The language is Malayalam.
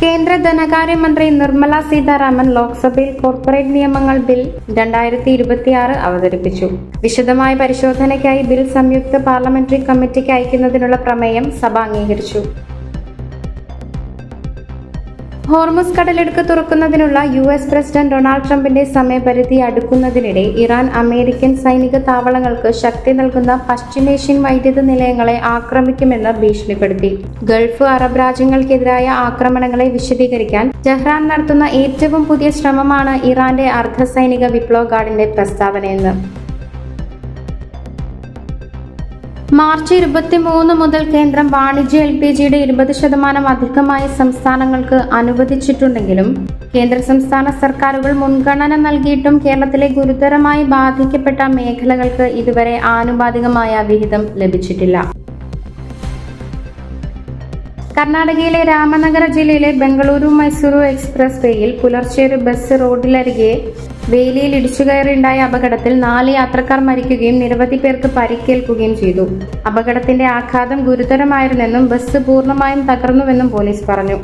കേന്ദ്ര ധനകാര്യമന്ത്രി നിർമ്മല സീതാരാമൻ ലോക്സഭയിൽ കോർപ്പറേറ്റ് നിയമങ്ങൾ ബിൽ 2026 അവതരിപ്പിച്ചു. വിശദമായ പരിശോധനയ്ക്കായി ബിൽ സംയുക്ത പാർലമെന്ററി കമ്മിറ്റിക്ക് അയക്കുന്നതിനുള്ള പ്രമേയം സഭ അംഗീകരിച്ചു. ഹോർമുസ് കടലിടുക്ക് തുറക്കുന്നതിനുള്ള US പ്രസിഡന്റ് ഡൊണാൾഡ് ട്രംപിന്റെ സമയപരിധി അടുക്കുന്നതിനിടെ ഇറാൻ അമേരിക്കൻ സൈനിക താവളങ്ങൾക്ക് ശക്തി നൽകുന്ന പശ്ചിമേഷ്യൻ വൈദ്യുത നിലയങ്ങളെ ആക്രമിക്കുമെന്ന് ഭീഷണിപ്പെടുത്തി. ഗൾഫ് അറബ് രാജ്യങ്ങൾക്കെതിരായ ആക്രമണങ്ങളെ വിശദീകരിക്കാൻ ടെഹ്റാൻ നടത്തുന്ന ഏറ്റവും പുതിയ ശ്രമമാണ് ഇറാന്റെ അർദ്ധസൈനിക വിപ്ലവ ഗാർഡിന്റെ പ്രസ്താവനയെന്ന് മാർച്ച് 23 മുതൽ കേന്ദ്രം വാണിജ്യ LPGയുടെ 20% അധികമായി സംസ്ഥാനങ്ങൾക്ക് അനുവദിച്ചിട്ടുണ്ടെങ്കിലും കേന്ദ്ര സംസ്ഥാന സർക്കാരുകൾ മുൻഗണന നൽകിയിട്ടും കേരളത്തിലെ ഗുരുതരമായി ബാധിക്കപ്പെട്ട മേഖലകൾക്ക് ഇതുവരെ ആനുപാതികമായ വിഹിതം ലഭിച്ചിട്ടില്ല. കർണാടകയിലെ രാമനഗര ജില്ലയിലെ ബംഗളൂരു-മൈസൂരു എക്സ്പ്രസ് വേയിൽ പുലർച്ചെ ഒരു ബസ് റോഡിലരികെ വേലിയിൽ ഇടിച്ചുകയറിയുണ്ടായ അപകടത്തിൽ 4 യാത്രക്കാർ മരിക്കുകയും നിരവധി പേർക്ക് പരിക്കേൽക്കുകയും ചെയ്തു. അപകടത്തിന്റെ ആഘാതം ഗുരുതരമായിരുന്നെന്നും ബസ് പൂർണ്ണമായും തകർന്നുവെന്നും പോലീസ് പറഞ്ഞു.